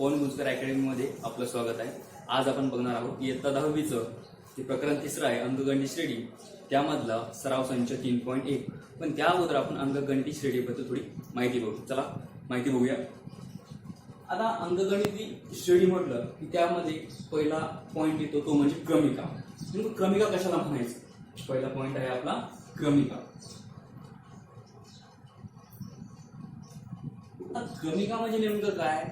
पवन गुंजकर अकॅडमीमध्ये आपलं स्वागत आहे। आज आपण बघणार आहोत इयत्ता 10वीचं जे प्रकरण 3 आहे अंकगणित श्रेणी, त्यामधला सराव संच 3.1। पण त्या अगोदर आपण अंकगणित श्रेणीबद्दल थोडी माहिती बघू। चला माहिती बघूया। आता अंकगणित श्रेणी म्हटलं की त्यामध्ये पहिला पॉइंट येतो तो म्हणजे क्रमिका। नेमकं क्रमिका कशाला म्हणायचं? पहिला पॉइंट आहे आपला क्रमिका। क्रमिका म्हणजे नेमकं काय?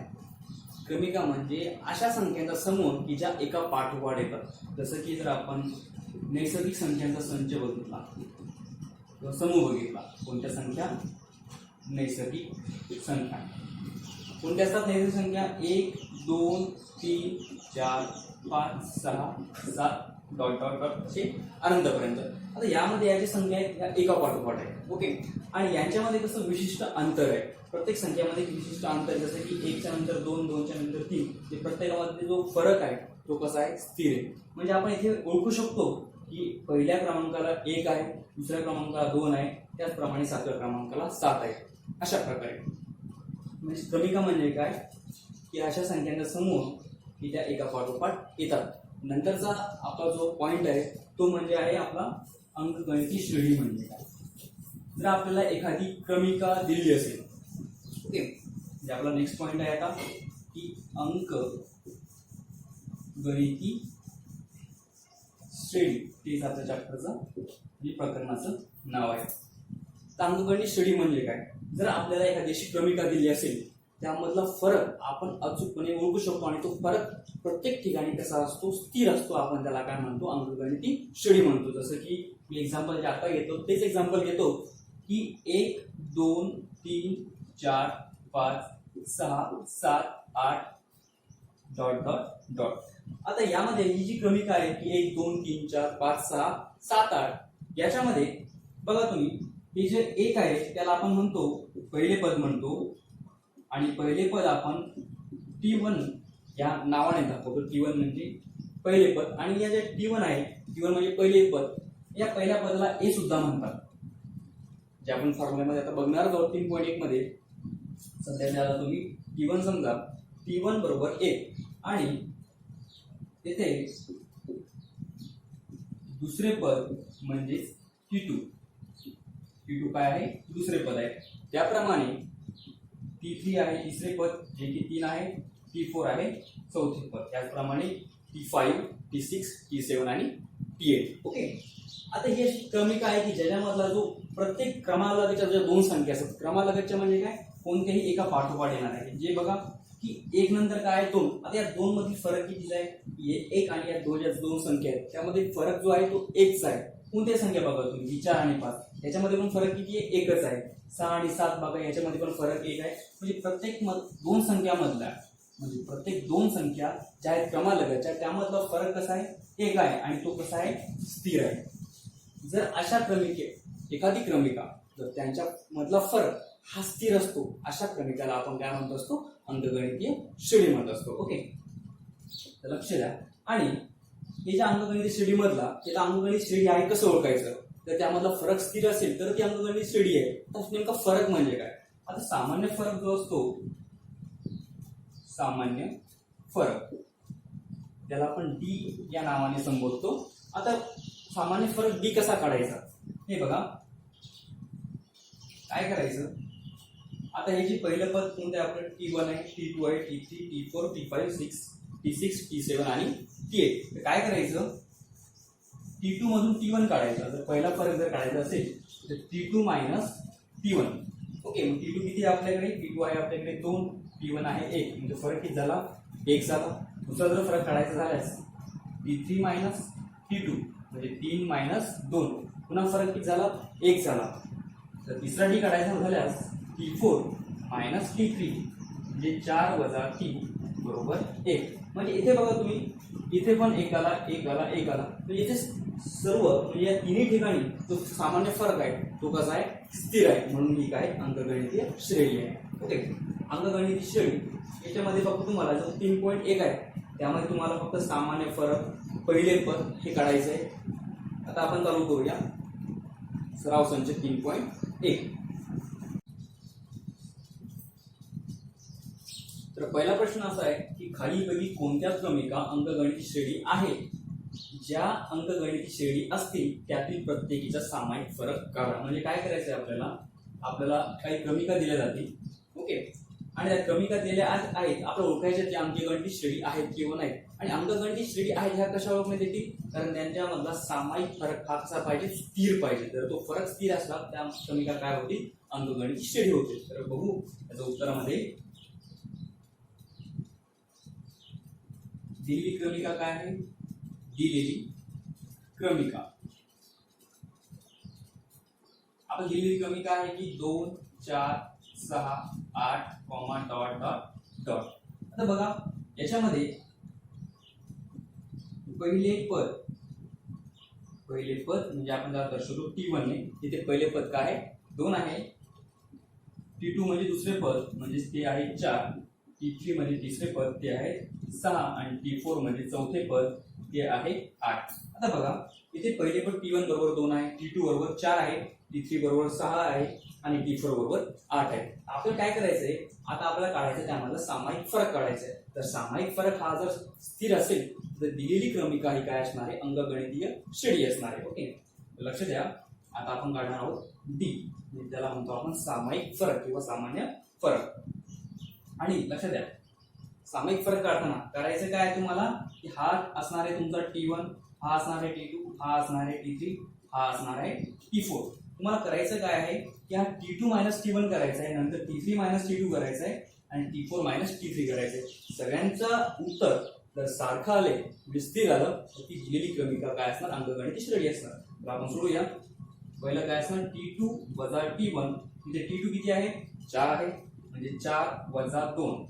क्रमिका म्हणजे अशा संख्यांचा समूह की ज्या एका पाठोपाठ येतात। जसं की जर आपण नैसर्गिक संख्यांचा संच बघितला किंवा समूह बघितला, कोणत्या संख्या? नैसर्गिक संख्या। कोणत्या असतात नैसर्गिक संख्या? 1 2 3 4 5 6 7 डॉट डॉट डॉट असे अनंतपर्यंत। आता यामध्ये याची संख्या आहेत या एका पाठोपाठ आहे, ओके। आणि यांच्यामध्ये कसं विशिष्ट अंतर आहे, प्रत्येक संख्यामध्ये विशिष्ट अंतर, जसं की 1 च्या नंतर 2 2 च्या नंतर 3, जे प्रत्येकामध्ये जो फरक आहे तो कसा आहे? स्थिर आहे। म्हणजे आपण इथे ओळखू शकतो की पहिल्या क्रमांकाला 1 आहे, दुसऱ्या क्रमांकाला 2 आहे, त्याचप्रमाणे 7व्या क्रमांकाला 7 आहे। अशा प्रकारे म्हणजे क्रमिका म्हणजे काय की अशा संख्यांचा समूह की त्या एका पाठोपाठ येतात। नंतरचा आपला जो पॉइंट आहे तो म्हणजे आहे आपला अंकगणिती श्रेणी म्हणजे काय। जर आपल्याला एखादी क्रमिका दिली असेल, ओके, म्हणजे आपला नेक्स्ट पॉइंट आहे आता की अंकगणिती श्रेणी, तेच आपल्या चॅप्टरचं म्हणजे प्रकरणाचं नाव आहे। तर अंकगणित श्रेणी म्हणजे काय? जर आपल्याला एखादी क्रमिका दिली असेल त्यामधला फरक आपण अचूकपणे ओळखू शकतो आणि तो फरक प्रत्येक ठिकाणी कसा असतो? स्थिर असतो। आपण त्याला काय म्हणतो? अंकगणिती श्रेणी म्हणतो। जसं की मी एक्झाम्पल जे आता घेतो तेच एक्झाम्पल घेतो की 1 2 3 4 5 6 7 8 डॉट डॉट डॉट। आता यामध्ये ही जी क्रमिका आहे की 1 2 3 4 5 6 7 8, याच्यामध्ये बघा तुम्ही हे जे 1 आहे त्याला आपण म्हणतो पहिले पद म्हणतो, आणि पहिले पद आपण T1 या नावाने दाखवतो। T1 म्हणजे पहिले पद, आणि या जे T1 आहे, T1 म्हणजे पहिले पद, या पहिल्या पदाला A सुद्धा म्हणतात, जे आपण फॉर्म्युल्यामध्ये आता बघणार आहोत 3.1 मध्ये। सध्या त्याला तुम्ही T1 समजा, T1 बरोबर 1, आणि तेथे दुसरे पद म्हणजे T2 काय आहे? दुसरे पद आहे। त्याप्रमाणे T3 आहे तिसरे पद, जे की 3 आहे, T4 आहे चौथे पद, त्याचप्रमाणे T5 T6 T7 आणि T8, ओके। आता ही अशी क्रमिका आहे की ज्याच्यामधला जो प्रत्येक क्रमालगतच्या ज्या दोन संख्या असतात, क्रमालगतच्या म्हणजे काय? कोणत्याही एका पाठोपाठ येणार आहे। जे बघा की 1 नंतर काय? 2। आता या 2 मधील फरक किती आहे? 1 आणि या 2 ज्या दोन संख्या आहेत त्यामध्ये फरक जो आहे तो 1चा आहे। कोणत्या संख्या बघा तुम्ही? 4 आणि 5, याच्यामध्ये पण फरक किती आहे? 1च आहे। 6 आणि 7 बघा, याच्यामध्ये पण फरक 1 आहे। म्हणजे प्रत्येक दोन संख्यामधला, म्हणजे प्रत्येक दोन संख्या ज्या आहेत क्रमालगतच्या त्यामधला फरक कसा आहे? 1 आहे, आणि तो कसा आहे? स्थिर आहे। जर अशा एखादी क्रमिका जर त्यांच्या मधला फरक हा स्थिर असतो, अशा क्रमिकाला आपण काय म्हणत असतो? अंकगणितीय श्रेणी म्हणत असतो, ओके। तर लक्ष द्या। आणि हे जे अंकगणित श्रेणी मधला, त्याला अंकगणित श्रेणी आहे कसं ओळखायचं? तर त्यामधला फरक स्थिर असेल तर ती अंकगणित श्रेणी आहे। तर नेमका फरक म्हणजे काय? आता सामान्य फरक जो असतो, सामान्य फरक, त्याला आपण डी या नावाने संबोधतो। आता सामान्य फरक डी कसा काढायचा? हे बघा, काय करायचं? आता हे जे पहिलं पद कोणतं आहे? आपलं T1 आहे, T2 आहे, T3 T4 T5 T6 T7 आणि T8। तर काय करायचं? T2 मधून T1 काढायचा। जर पहिला फरक जर काढायचा असेल तर T2 मायनस T1, ओके। मग T2 किती आहे आपल्याकडे? T2 आहे आपल्याकडे 2, T1 आहे 1, म्हणजे फरक किती झाला? 1 झाला। दुसरा जर फरक काढायचा झाल्यास T3 मायनस T2 म्हणजे 3 मायनस 2, पुन्हा फरक किती झाला? 1 झाला। तर तिसरा डी काढायचा झाल्यास T4 मायनस T3 म्हणजे 4 वजा 3 बरोबर 1। म्हणजे इथे बघा तुम्ही, इथे पण 1 आला, 1 आला, 1 आला। म्हणजे इथे सर्व म्हणजे या तिन्ही ठिकाणी जो सामान्य फरक आहे तो कसा आहे? स्थिर आहे। म्हणून ही काय? अंकगणितीय श्रेणी आहे, ओके। अंकगणितीय श्रेणी याच्यामध्ये फक्त तुम्हाला जो 3.1 आहे त्यामध्ये तुम्हाला फक्त सामान्य फरक, पहिले पद हे काढायचं आहे। आता आपण चालू करूया सराव संच 3.1। तर पहिला प्रश्न असा आहे की खालीलपैकी कोणत्या क्रमिका अंकगणिती श्रेणी आहे? ज्या अंकगणिती श्रेणी असतील त्यातील प्रत्येकीचा सामायिक फरक काढा. म्हणजे काय करायचं आहे आपल्याला काही क्रमिका दिल्या जातील. ओके, आणि त्या क्रमिका दिलेल्या आहेत आपल्याला ओळखायच्या त्या अंकगणिती श्रेणी आहेत किंवा नाही. आणि अंकगणिती श्रेणी आहेत ह्या कशा ओळखण्यात येतील? कारण त्यांच्यामधला सामायिक फरक हा कसा पाहिजे? स्थिर पाहिजे. जर तो फरक स्थिर असला त्या क्रमिका काय होतील? अंकगणिती श्रेणी होतील. तर बघू त्याच्या उत्तरामध्ये दिलेली क्रमिका काय आहे? दिलेली क्रमिका आपण दिलेली क्रमिका आहे की 2 4 6 8 डॉट डॉट डॉट. आता बघा याच्यामध्ये पहिले पद म्हणजे आपण त्याला दर्शवतो T1 ने. तिथे पहिले पद काय आहे? 2 आहे. T2 म्हणजे दुसरे पद म्हणजे ते आहे 4. T3 म्हणजे तिसरे पद ते आहे 6 आणि T4 म्हणजे चौथे पद ते आहे 8. आता बघा इथे पहिले पद T1 बरोबर 2 आहे, T2 बरोबर 4 आहे, T3 बरोबर 6 आहे आणि T4 बरोबर 8 आहे. आपल्याला काय करायचंय? आता आपल्याला काढायचं त्यामधला सामायिक फरक काढायचा आहे. तर सामायिक फरक हा जर स्थिर असेल तर दिलेली क्रमिका ही काय असणार आहे? अंकगणितीय श्रेणी असणार आहे. ओके, लक्ष द्या. आता आपण काढणार आहोत डी, म्हणजे त्याला म्हणतो आपण सामायिक फरक किंवा सामान्य फरक. आणि लक्ष द्या सामायिक फरक काढताना करायचं काय तुम्हाला की हा असणार आहे तुमचा T1, हा असणार आहे T2, हा असणार आहे T3, हा असणार आहे T4. तुम्हाला करायचं काय आहे की हा T2 - T1 करायचा आहे, नंतर T3 - T2 करायचं आहे आणि T4 - T3 करायचं आहे. सगळ्यांचं उत्तर जर सारखं आले म्हणजे स्थिर आलं तर ती दिलेली क्रमिका काय असणार? अंकगणिती श्रेणी असणार. तर आपण सोडूया. पहिलं काय असणार? T2 - T1. तिथे T2 किती आहे? 4 आहे, म्हणजे 4 - 2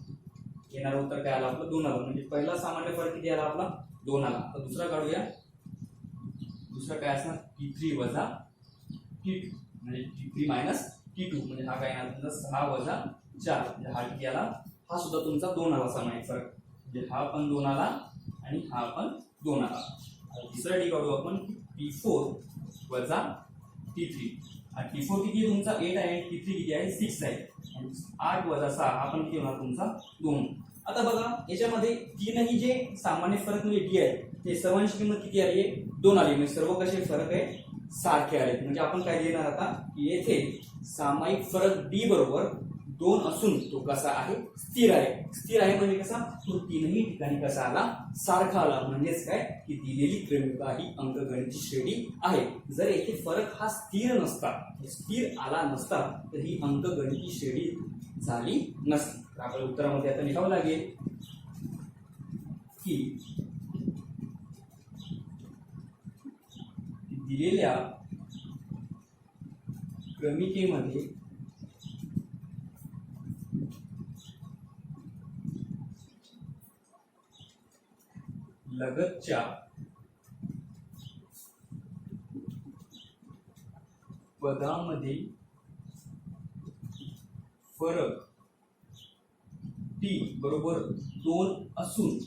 येणारं उत्तर काय आलं आपलं? 2 आलं. म्हणजे पहिला सामान्य फरक किती आला आपला? 2 आला. तर दुसरा काढूया. दुसरा काय असणार? T3 - T2 म्हणजे T3 - T2 म्हणजे हा काय येणार तुमचा 6 - 4 म्हणजे हा किती आला? हा सुद्धा तुमचा 2 आला सामायिक फरक. म्हणजे हा पण 2 आला आणि हा पण 2 आला. तिसरा डी काढू आपण T4 - T3. T4 किती तुमचा 8 आहे, T3 किती आहे? 6 आहे. 8 - 6 हा पण किती होणार तुमचा? 2. आता बघा याच्यामध्ये तीनही जे सामान्य फरक म्हणजे डी आहे ते सर्वांची किंमत किती आली आहे? 2 आली. म्हणजे सर्व कसे फरक आहे? सारखे आले. म्हणजे आपण काय लिहिणार आता की येथे सामायिक फरक डी बरोबर 2 असून तो कसा आहे? स्थिर आहे. स्थिर आहे म्हणजे कसा? तो तीनही ठिकाणी कसा आला? सारखा आला. म्हणजेच काय की दिलेली क्रमिका ही अंकगणिती श्रेणी आहे. जर येथे फरक हा स्थिर नसता, स्थिर आला नसता तर ही अंकगणिती श्रेणी झाली नसती. तर आपल्या उत्तरामध्ये आता लिहावं लागेल की दिलेल्या क्रमिकेमध्ये लगतच्या पदांमधील फरक T बरोबर 2 असून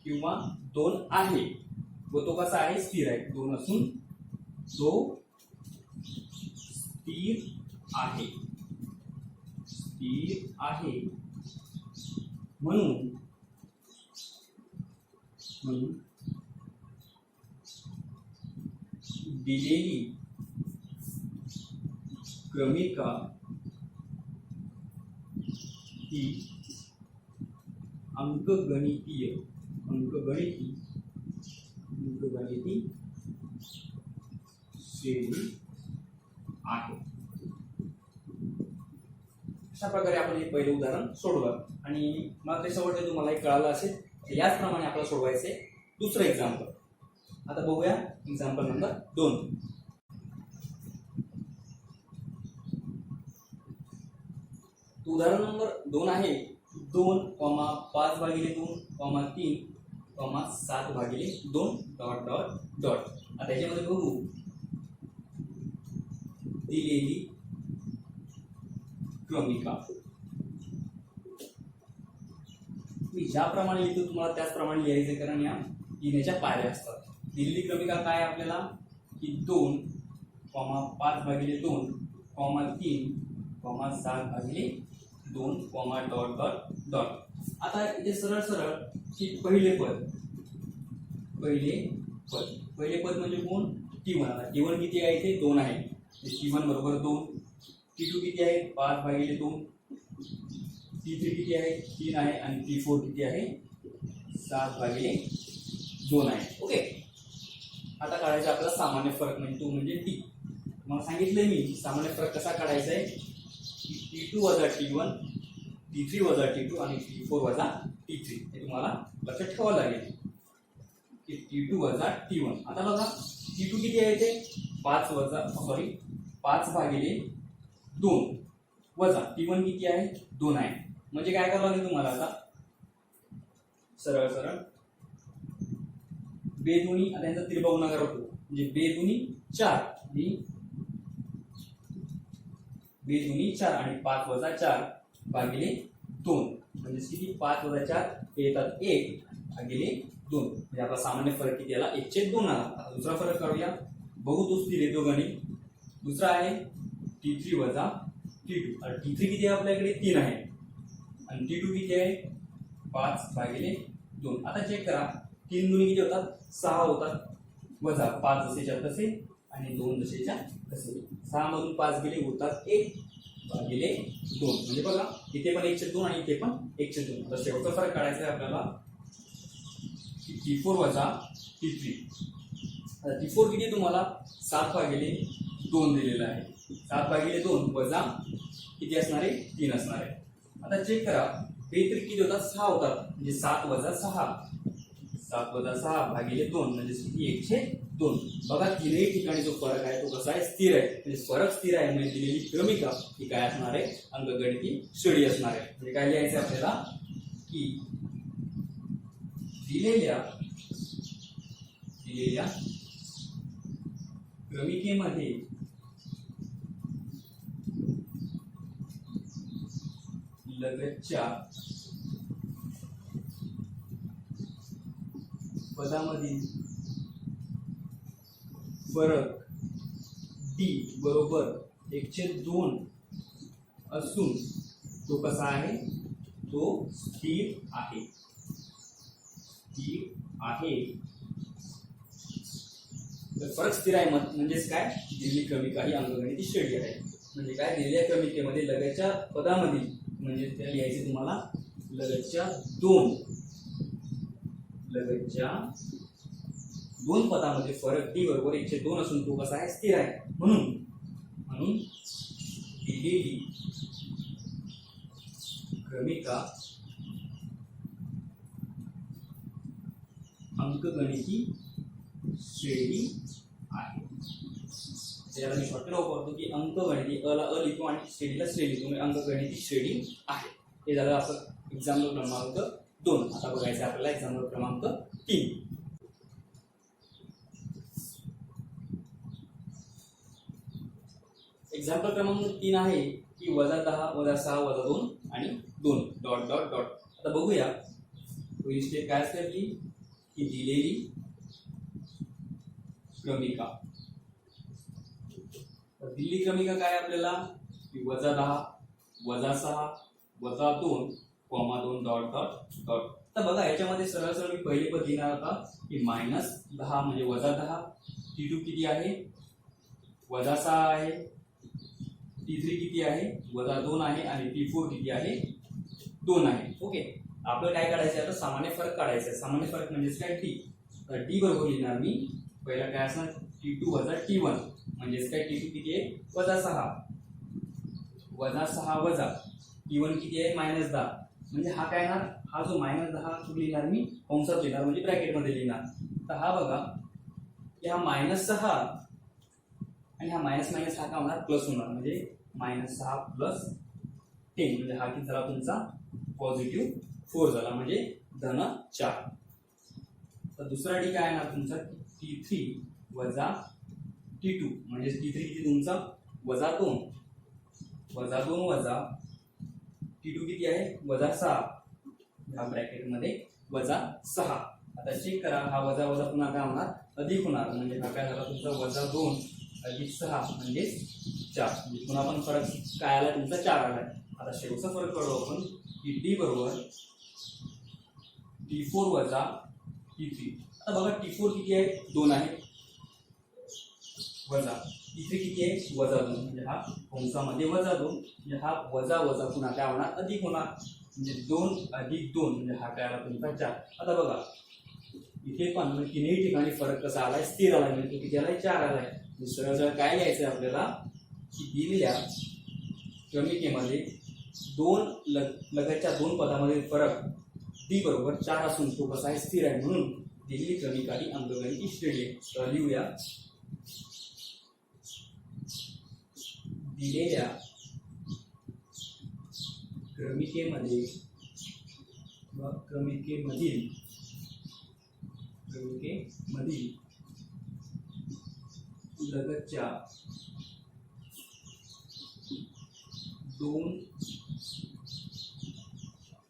किंवा 2 आहे व तो कसा आहे? स्थिर आहे. 2 असून तो स्थिर आहे. स्थिर आहे म्हणून दिलेली क्रमिका ही अंकगणिती श्रेणी आहे. अशा प्रकारे आपण हे पहिलं उदाहरण सोडवलं आणि मग ते शेवटचे तुम्हाला एक कळालं असेल. याचप्रमाणे आपल्याला सोडवायचे दुसरं एक्झाम्पल. आता बघूया एक्झाम्पल नंबर 2. उदाहरण नंबर 2 आहे 2, 5/2, 3, 7/2 डॉट डॉट डॉट. आता याच्यामध्ये बघू दिलेली क्रमिका. मी ज्याप्रमाणे लिहितो तुम्हाला त्याचप्रमाणे लिहायचे, कारण या लिहिण्याच्या पायऱ्या असतात. दिलेली क्रमिका काय आपल्याला की 2, 5/2, 3, 7/2. 2 कॉमा डॉट डॉट डॉट. आता इथे सरळ सरळ की पहिले पद म्हणजे कोण T1. आता T1 किती आहे इथे 2 आहे. T1 बरोबर 2. T2 किती आहे 5/2. T3 किती आहे 3 आहे आणि T4 किती आहे 7/2 आहे. ओके. आता काढायचा आपला सामान्य फरक म्हणजे तो म्हणजे टी. मला सांगितलंय मी सामान्य फरक कसा काढायचा आहे. T2 वजा T1, T3 वजा T2 आणि T4 वजा T3 हे तुम्हाला लक्षात ठेवावं लागेल की T2 वजा T1. आता बघा T2 किती आहे ते 5/2 वजा T1 किती आहे 2 आहे. म्हणजे काय करावं लागेल तुम्हाला आता सरळ सरळ बेदुनी आता यांचा त्रिभाव गुणाकार होतो म्हणजे बेदुनी 4 आणि 5 वजा 4/2 म्हणजे किती 5 वजा 4 हे येतात 1/2 म्हणजे आपला सामान्य फरक किती आला 1/2 आला. आता दुसरा फरक काढूया. बघू तोच दिले तो गणित. दुसरा आहे T3 वजा T2. आणि T3 किती आहे आपल्याकडे 3 आहे आणि T2 किती आहे 5/2. आता चेक करा 3 दुनी किती होतात 6 होतात वजा 5 जसेच्या तसे आणि 2 जसेच्या तसे. 6 मधून 5 गेले होतात 1/2 म्हणजे बघा इथे पण 1/2 आणि इथे पण 1/2. आता शेवटचा फरक काढायचा आहे आपल्याला T4 वजा T3. आता T4 किती तुम्हाला 7/2 दिलेला आहे. 7/2 वजा किती असणार आहे 3 असणार आहे. आता चेक करा B3 किती होतात 6 होतात म्हणजे 7 वजा 6/2 म्हणजे किती 1/2. बघा तीनही ठिकाणी जो फरक आहे तो कसा आहे स्थिर आहे. म्हणजे फरक स्थिर आहे म्हणजे दिलेली क्रमिका ही काय असणार आहे अंकगणिती श्रेणी असणार आहे. म्हणजे काय लिहायचं आपल्याला की दिलेल्या क्रमिकेमध्ये लगतच्या पदामधील फरक D बरोबर 1/2 असून तो कसा आहे तो स्थिर आहे. तर फरक स्थिर आहे म्हणजेच काय दिलेली क्रमिका ही अंकगणिती श्रेणी आहे. म्हणजे काय दिलेल्या क्रमिकेमध्ये लगतच्या पदामधील म्हणजे त्याला लिहायचे तुम्हाला लगतच्या दोन पदामध्ये फरक D बरोबर 1/2 असून तो कसा आहे स्थिर आहे. म्हणून दिलेली क्रमिका अंकगणिती श्रेणी आहे. त्याला मी शॉर्टकट वापरतो की अंकगणिती अला अ लिहितो आणि श्रेणीला श्रेणी लिहितो म्हणजे अंकगणिती श्रेणी आहे. हे झालं आपलं एक्झाम्पल क्रमांक 2. आता बघायचं आपल्याला एक्झाम्पल क्रमांक 3. एक्झाम्पल क्रमांक 3 आहे की -10 -6 -2 आणि 2 डॉट डॉट डॉट. आता बघूया पहिली स्टेप काय असते आपली की दिलेली क्रमिका. दिलेली क्रमिका काय आपल्याला की -10 -6 -2 2 डॉट डॉट डॉट. आता बघा याच्यामध्ये सरळ सरळ मी पहिली पद लिहिणार होता की -10 म्हणजे -10. T2 किती आहे -6 आहे. T3 किती आहे -2 आहे आणि T4 किती आहे 2 आहे. ओके. आपल्याला काय काढायचं आहे आता सामान्य फरक काढायचा आहे. सामान्य फरक म्हणजेच काय T. तर D बरोबर लिहिणार मी पहिला काय असणार T2 वजा T1 म्हणजेच काय T2 किती आहे -6 वजा T1 किती आहे -10 म्हणजे हा काय येणार हा जो -10 लिहिणार मी कंसात लिहिणार म्हणजे ब्रॅकेट मध्ये लिहिणार. तर हा बघा की हा -6 आणि हा मायनस मायनस हा काय होणार प्लस होणार म्हणजे -6 + 10 म्हणजे हा किती झाला तुमचा +4 झाला म्हणजे धन 4. तर दुसरा डी काय येणार तुमचा T3 वजा T2 म्हणजे T3 किती तुमचा -2 वजा T2 किती आहे -6 ह्या ब्रॅकेट मध्ये -6. आता चेक करा हा वजा पुन्हा काय होणार अधिक होणार म्हणजे हा काय झाला तुमचा -2 + 6 म्हणजे 4 म्हणजे पुन्हा पण फरक काय आला तुमचा 4 आला. आता शेवटचा फरक काढू आपण की डी बरोबर T4 वजा T3. आता बघा T4 किती आहे 2 आहे वजा T3 किती आहे वजा 2 म्हणजे हा कंसामध्ये वजा 2 म्हणजे हा वजा वजा पुन्हा काय होणार अधिक होणार म्हणजे 2 अधिक 2 म्हणजे हा काय आला तुमचा 4. आता बघा इथे पण म्हणजे तिन्ही ठिकाणी फरक कसा आलाय स्थिर आलाय म्हणजे किती आलाय 4 आलाय. सरळ सरळ काय लिहायचंय आपल्याला की दिलेल्या क्रमिकेमध्ये लगतच्या दोन पदामध्ये फरक डी बरोबर 4 असून तो कसा आहे स्थिर आहे म्हणून दिलेली क्रमिका ही अंकगणिती श्रेणी आहे. तर लिहूया दिलेल्या क्रमिकेमध्ये क्रमिकेमधील लगतच्या दोन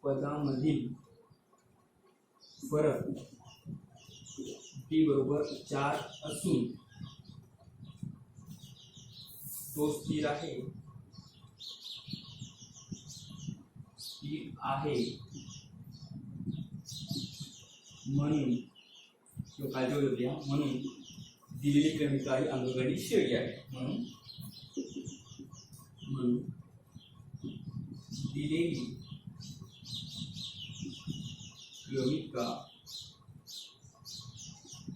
पदामधील फरक डी बरोबर 4 असून तो स्थिर आहे म्हणून काय जोडूया म्हणून दिलेली क्रमिका ही अंकगणित श्रेणी आहे. म्हणून दिलेली क्रमिका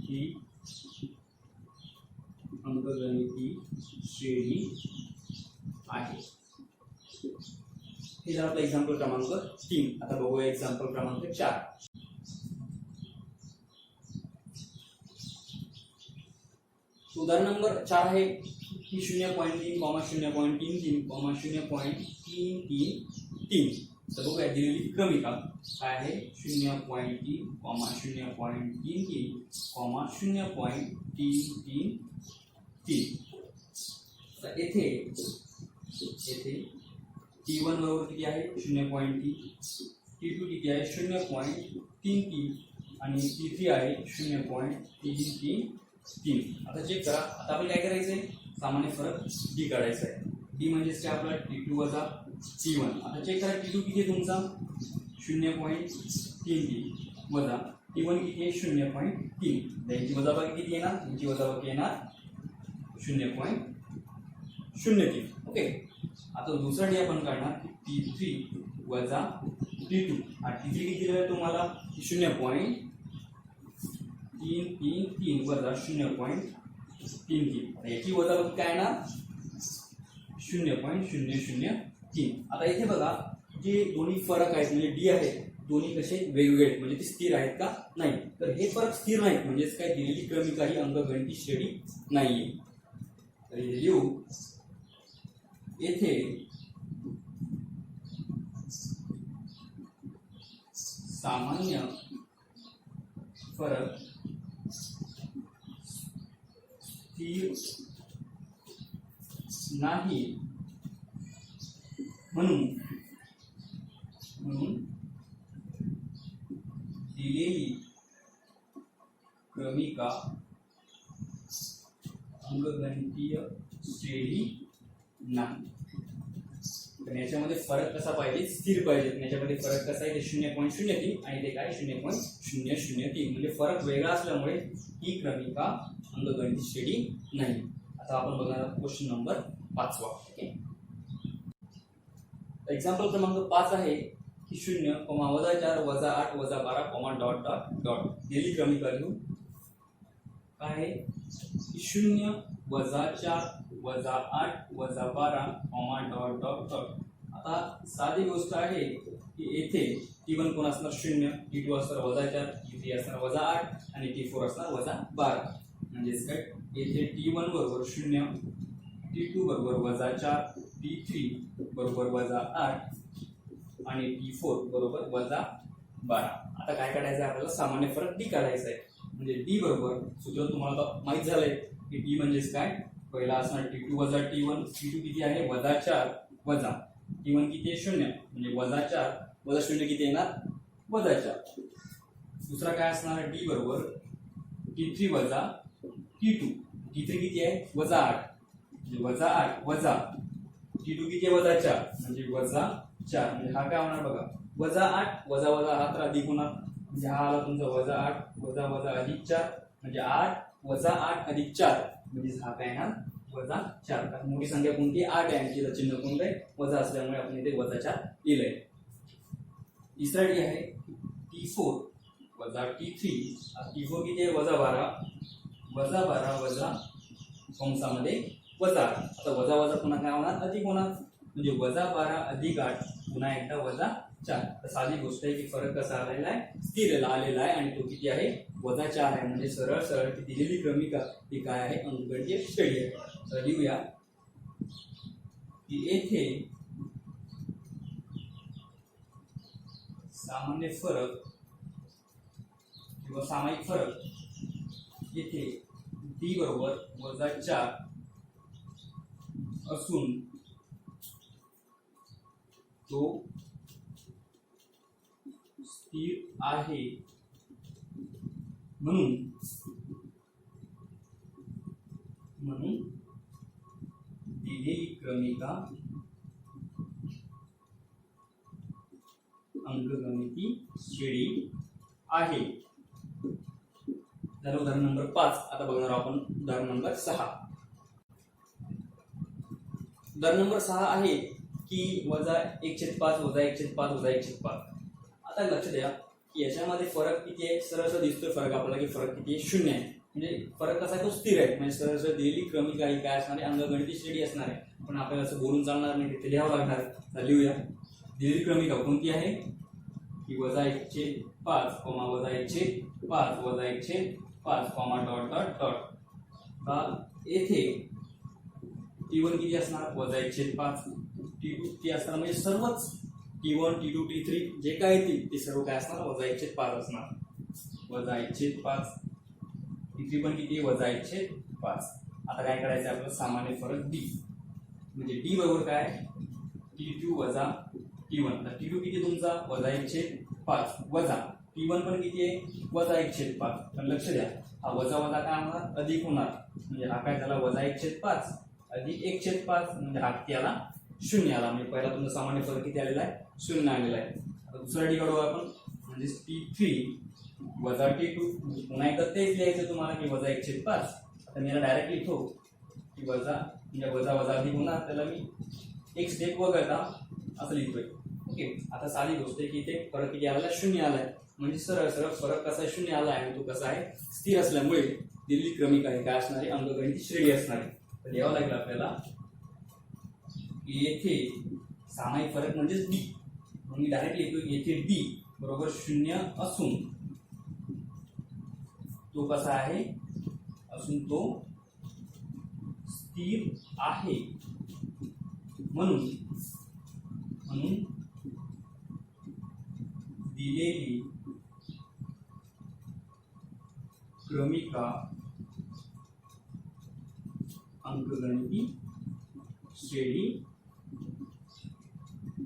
ही अंकगणिती श्रेणी आहे. हे झालं आपलं एक्झाम्पल क्रमांक 3. आता बघूया एक्झाम्पल क्रमांक 4. उदाहरण नंबर 4 आहे की 0.3, 0.33, 0.333. तर बघूया दिलेली क्रमिका काय आहे 0.3, 0.33, 0.333. तर येथे T1 बरोबर किती आहे 0.3, T2 किती आहे 0.33 आणि T3 आहे 0.333. आता चेक करा. आता आपल्याला काय करायचंय सामान्य फरक डी काढायचा आहे. डी म्हणजे काय आपला T2 वजा T1. आता चेक करा T2 किती आहे तुमचा 0.33 वजा T1 किती आहे 0.3. यांची वजाबाकी किती येणार यांची वजाबाकी येणार 0.03. ओके. आता दुसरा डी आपण काढणार T3 वजा T2. T3 किती दिलं तुम्हाला 0.333 वजा 0.33. याची वजाबाकी काय येणार 0.003. आता इथे बघा जे दोन्ही फरक आहेत म्हणजे डी आहेत दोन्ही कसे वेगवेगळे आहेत म्हणजे ते स्थिर आहेत का नाही. तर हे फरक स्थिर नाहीत म्हणजेच काय दिलेली क्रमिका ही अंकगणिती श्रेणी नाहीये. तर लिहू येथे सामान्य फरक स्थिर नाही म्हणून दिलेली क्रमिका अंकगणितीय श्रेणी नाही. तर याच्यामध्ये फरक कसा पाहिजे स्थिर पाहिजे. याच्यामध्ये फरक कसा आहे ते 0.03 आणि ते काय 0.003 म्हणजे फरक वेगळा असल्यामुळे ही क्रमिका अंकगणित श्रेणी नाही. आता आपण बघणार क्वेश्चन नंबर 5. एक्झाम्पल क्रमांक 5 आहे की 0, -4, -8, -12, ... दिलेली क्रमिका लिहू काय आहे की 0, -4, -8, -12, ... आता साधी गोष्ट आहे की येथे T1 कोण असणार 0, T2 असणार -4, T3 असणार -8 आणि T4 असणार -12. म्हणजेच काय येथे T1 बरोबर 0, T2 बरोबर -4, T3 बरोबर -8 आणि T4 बरोबर -12. आता काय काढायचं आहे आपल्याला सामान्य फरक डी काढायचा आहे. म्हणजे डी बरोबर सूत्र तुम्हाला आता माहित झालंय की डी म्हणजेच काय पहिला असणार T2 वजा T1. T2 किती आहे -4 वजा T1 किती आहे 0 म्हणजे -4 वजा 0 किती येणार -4. दुसरा काय असणार डी बरोबर T3 वजा T2. T3 किती आहे -8 म्हणजे -8 वजा T2 किती आहे -4 म्हणजे -4 4 म्हणजे हा काय होणार बघा -8 वजा वजा हा तर अधिक होणार म्हणजे हा आला तुमचा -8 वजा वजा अधिक 4 म्हणजे 8 वजा 8 अधिक 4 म्हणजे हा काय येणार -4 कारण मोठी संख्या कोणती 8 आहे आणि तिचं चिन्ह कोणतं आहे वजा असल्यामुळे आपण इथे -4 लिहिलंय. तिसरा डी आहे T4 वजा T3 T4 किती आहे -12 वजा कंसामध्ये वजा 8 आता वजा वजा पुन्हा काय होणार अधिक होणार म्हणजे -12 अधिक 8 पुन्हा एकदा -4 तर साधी गोष्ट आहे की फरक कसा आलेला आहे स्थिर आलेला आहे आणि तो किती आहे -4 आहे म्हणजे सरळ सरळ ती दिलेली क्रमिका ती काय आहे अंकगणितीय श्रेणी आहे. तर लिहूया की येथे सामान्य फरक किंवा सामायिक फरक येथे d बरोबर -4 असून तो स्थिर आहे म्हणून दिलेली क्रमिका अंकगणिती श्रेणी आहे. तर उदाहरण नंबर 5 आता बघणार आपण उदाहरण नंबर 6. उदाहरण नंबर 6 आहे की -1/5 वजा 1/5 वजा 1/5. आता लक्ष द्या की याच्यामध्ये फरक किती आहे सरळ सरळ दिसतोय फरक आपल्याला की फरक किती आहे 0 आहे म्हणजे फरक कसा आहे तो स्थिर आहे म्हणजे सरळ सरळ दिलेली क्रमिका ही काय असणार आहे अंकगणिती श्रेणी असणार आहे पण आपल्याला असं बोलून चालणार नाही तिथे लिहावं लागणार आहे. तर लिहूया दिलेली क्रमिका कोणती आहे की -1/5 वजा 1/5 वजा 1/5 डॉट डॉट डॉट येथे T1 किती असणार -1/5 T2 किती असणार म्हणजे सर्वच T1 T2 T3 जे काय येतील ते सर्व काय असणार -1/5 असणार -1/5 T3 पण किती -1/5. आता काय करायचं आपलं सामान्य फरक D म्हणजे D बरोबर काय T2 वजा T1 तर T2 किती तुमचा -1/5 वजा T1 पण किती आहे -1/5 पण लक्ष द्या हा वजा वजा काय होणार अधिक होणार म्हणजे हा काय झाला -1/5 अधिक 1/5 म्हणजे हा किती आला 0 आला म्हणजे पहिला तुमचा सामान्य फरक किती आलेला आहे 0 आलेला आहे. आता दुसरा डी काढू आपण म्हणजे T3 वजा T2 पुन्हा एकदा तेच लिहायचं तुम्हाला की -1/5 आता मी याला डायरेक्ट लिहितो की वजा म्हणजे वजा वजा अधिक होणार त्याला मी एक स्टेप वगळता असं लिहितोय. ओके आता साधी गोष्ट आहे की इथे फरक किती आला 0 आलाय म्हणजे सरळ सरळ फरक कसा 0 आला आहे आणि तो कसा आहे स्थिर असल्यामुळे दिलेली क्रमिका आहे काय असणार आहे अंकगणिती श्रेणी असणार आहे. तर लिहावं लागेल आपल्याला की येथे सामायिक फरक म्हणजे D म्हणून मी डायरेक्ट लिहितो येथे D बरोबर 0 असून तो कसा आहे असून तो स्थिर आहे म्हणून दिलेली क्रमिका अंकगणिती श्रेणी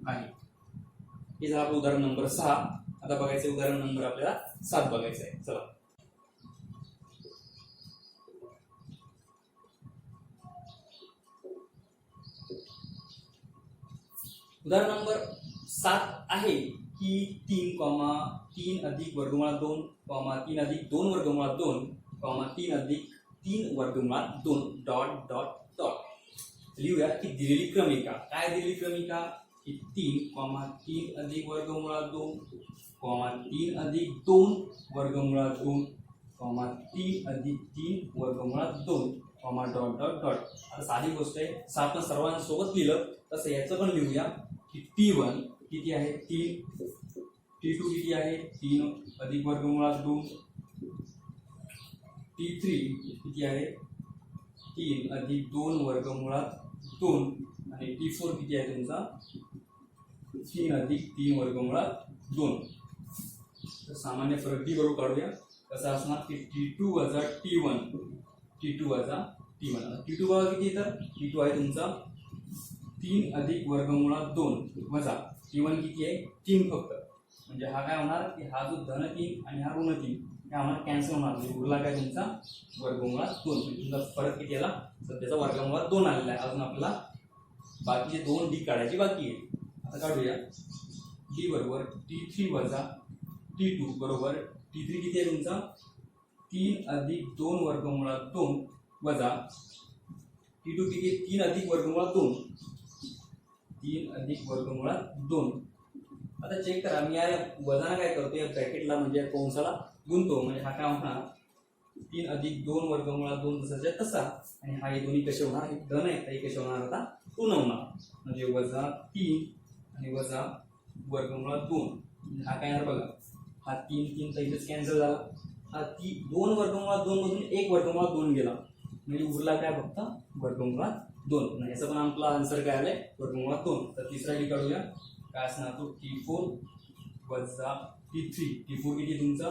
आहे. हे झालं आपलं उदाहरण नंबर 6. आता बघायचं उदाहरण नंबर आपल्याला 7 बघायचं आहे. चला उदाहरण नंबर 7 आहे की 3 अधिक वर्गमुळात 2 3 अधिक 2 वर्गमुळात 2 3 अधिक 3 वर्गमुळात 2 डॉट डॉट डॉट लिहूया की दिलेली क्रमिका काय दिलेली क्रमिका की 3 अधिक वर्गमुळात 2 3 अधिक 2 वर्गमुळात 2 3 अधिक 3 वर्गमुळात 2 डॉट डॉट डॉट. आता साधी गोष्ट आहे आपण सर्वांसोबत लिहिलं तसं याचं पण लिहूया की T1 किती आहे 3 T2 किती आहे 3 अधिक वर्गमुळात 2 T3 किती आहे 3 अधिक 2 वर्गमुळात 2 आणि T4 किती आहे तुमचा 3 अधिक 3 वर्गमुळात 2. तर सामान्य फरक D बरोबर काढूया कसा असणार की T2 वजा T1 T2 वजा T1. T2 बघा किती तर T2 आहे तुमचा 3 अधिक वर्गमुळात 2 वजा T1 किती आहे 3 फक्त म्हणजे हा काय होणार की हा जो धन 3 आणि हा ऋण 3 काय होणार कॅन्सल होणार म्हणजे उरला काय तुमचा वर्गमुळात 2 म्हणजे तुमचा फरक किती आला सध्याचा वर्गमुळात 2 आलेला आहे. अजून आपल्याला बाकीचे 2 डी काढायची बाकी आहे. आता काढूया डी बरोबर T3 वजा T2 बरोबर T3 किती आहे तुमचा 3 अधिक 2 वर्गमुळात 2 वजा T2 किती आहे 3 अधिक वर्गमुळात 2 3 अधिक वर्गमुळात 2. आता चेक करा मी या वजाना काय करतो या ब्रॅकेटला म्हणजे कंसाला गुंतो म्हणजे हा काय होणार 3 अधिक 2 वर्गमुळात 2 जसाच्या तसा आणि हा हे दोन्ही कसे होणार हे धन आहे हे कसे होणार आता ऋण होणार म्हणजे वजा 3 आणि वजा वर्गमुळात 2 म्हणजे हा काय येणार बघा हा 3 3 तर इथेच कॅन्सल झाला हा 2 वर्गमुळात 2 मधून 1 वर्गमुळात 2 गेला म्हणजे उरला काय फक्त वर्गमुळात 2 म्हणजे याचा पण आपला आन्सर काय आलाय वर्गमुळात 2. तर तिसरा डी काढूया काय असणार तो T4 वजा T3 T4 किती तुमचा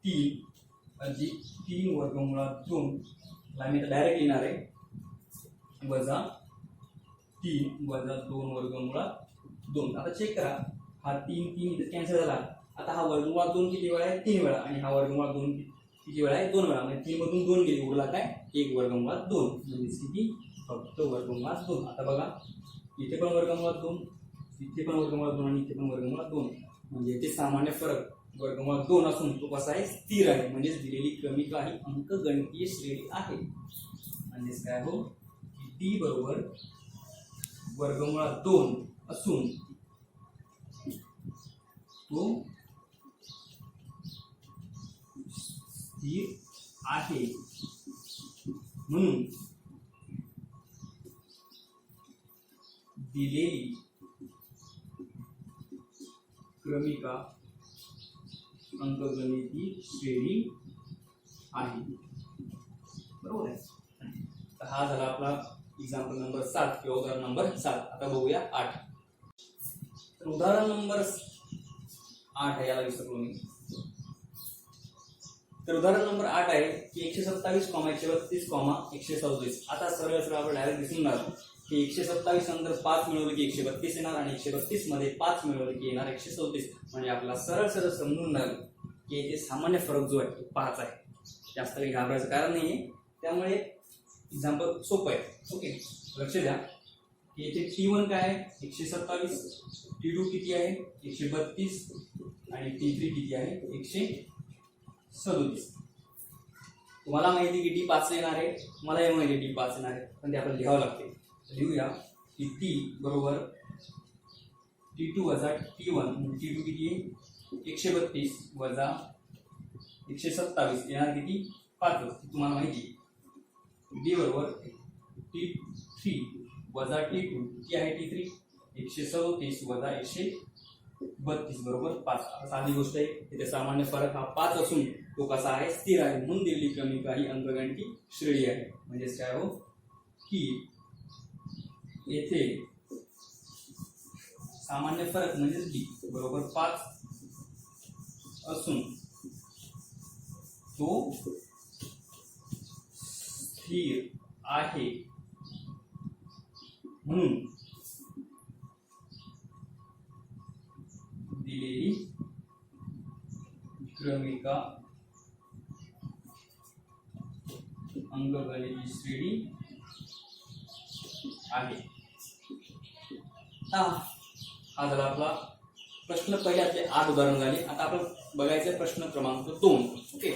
3 अधिक 3 वर्गमुळात 2 ला मी डायरेक्ट लिहिणार आहे वजा 3 वजा 2 वर्गमुळात 2. आता चेक करा हा 3 3 इथे कॅन्सल झाला आता हा वर्गमुळात 2 किती वेळा आहे 3 वेळा आणि हा वर्गमुळात 2 किती वेळा आहे 2 वेळा म्हणजे 3 मधून 2 गेली उरला काय 1 वर्गमुळात 2 म्हणजे किती फक्त वर्गमुळात 2. आता बघा इथे पण वर्गमुळात 2 इथे पण वर्गमुळात 2 आणि इथे पण वर्गमुळात 2 म्हणजे इथे सामान्य फरक वर्गमुळात 2 असून तो कसा आहे स्थिर आहे म्हणजेच दिलेली क्रमिका ही अंकगणितीय श्रेणी आहे म्हणजेच काय हो डी बरोबर वर्गमुळात 2 असून तो स्थिर आहे म्हणून दिलेली क्रमिका अंकगणितीय श्रेणी आहे बरोबर आहे. तर हा झाला आपला एक्झाम्पल नंबर 7 किंवा उदाहरण नंबर 7. आता बघूया 8. तर उदाहरण नंबर 8 याला विसरलो मी. तर उदाहरण नंबर 8 आहे की 127, 132, 137. आता सरळ सरळ आपण डायरेक्ट दिसून जातो की 127 नंतर 5 मिळवलं की 132 येणार आणि 132 मध्ये 5 मिळवलं की येणार 137 म्हणजे आपला सरळ सरळ समजून जाईल की येथे सामान्य फरक जो आहे तो 5 आहे. जास्त काही घाबरायचं कारण नाहीये त्यामुळे एक्झाम्पल सोपं आहे. ओके लक्ष द्या की येथे T1 काय आहे 127 T2 किती आहे 132 आणि T3 किती आहे 137. तुम्हाला माहिती की D5 येणार आहे मला हे माहिती D5 येणार आहे पण ते आपल्याला लिहावं लागते. लिहूया की T बरोबर T2 वजा T1 म्हणजे T2 किती आहे 132 वजा 127 येणार किती 5 तुम्हाला माहिती. D बरोबर T3 वजा T2 किती आहे T3 137 वजा 132 बरोबर 5. साधी गोष्ट आहे इथे सामान्य फरक हा 5 असून तो कसा आहे स्थिर आहे म्हणून दिलेली क्रमिका ही अंकगणितीय श्रेणी आहे. म्हणजेच काय हो की येथे सामान्य फरक म्हणजे D बरोबर 5 असून तो स्थिर आहे म्हणून दिलेली क्रमिका अंकगणितीय श्रेणी आहे. हा झाला आपला प्रश्न पहिल्यातले 8 उदाहरण झाले. आता आपण बघायचं प्रश्न क्रमांक 2. ओके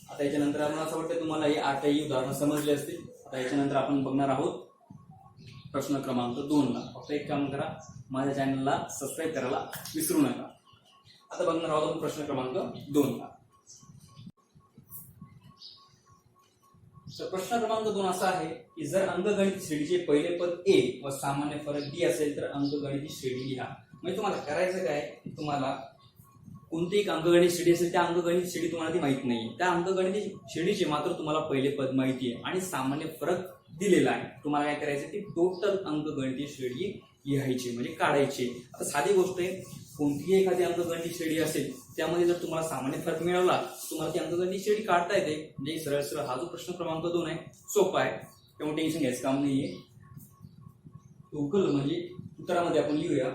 आता याच्यानंतर आपण असं वाटतं तुम्हाला हे 8ही उदाहरणं समजले असतील. आता याच्यानंतर आपण बघणार आहोत प्रश्न क्रमांक 2 ला. फक्त एक काम करा माझ्या चॅनलला सबस्क्राईब करायला विसरू नका. आता बघणार आहोत आपण प्रश्न क्रमांक 2 ला. तर प्रश्न क्रमांक 2 असा आहे की जर अंकगणित श्रेणीचे पहिले पद A व सामान्य फरक D असेल तर अंकगणित श्रेणी लिहा. म्हणजे तुम्हाला करायचं काय तुम्हाला कोणती एक अंकगणित श्रेणी असेल त्या अंकगणित श्रेणी तुम्हाला ती माहित नाही त्या अंकगणित श्रेणीचे मात्र तुम्हाला पहिले पद माहिती आहे आणि सामान्य फरक दिलेला आहे. तुम्हाला काय करायचं की टोटल अंकगणितीय श्रेणी लिहायची म्हणजे काढायची. आता साधी गोष्ट आहे कोणतीही एखादी अंकगणितीय श्रेणी असेल त्यामध्ये जर तुम्हाला सामान्य फरक मिळवला तुम्हाला ती अंकगणितीय श्रेणी काढता येते. म्हणजे सरळ सरळ हा जो प्रश्न क्रमांक 2 आहे सोपा आहे त्यामुळे टेन्शन घ्यायचं काम नाहीये. उकल म्हणजे उत्तरामध्ये आपण लिहूया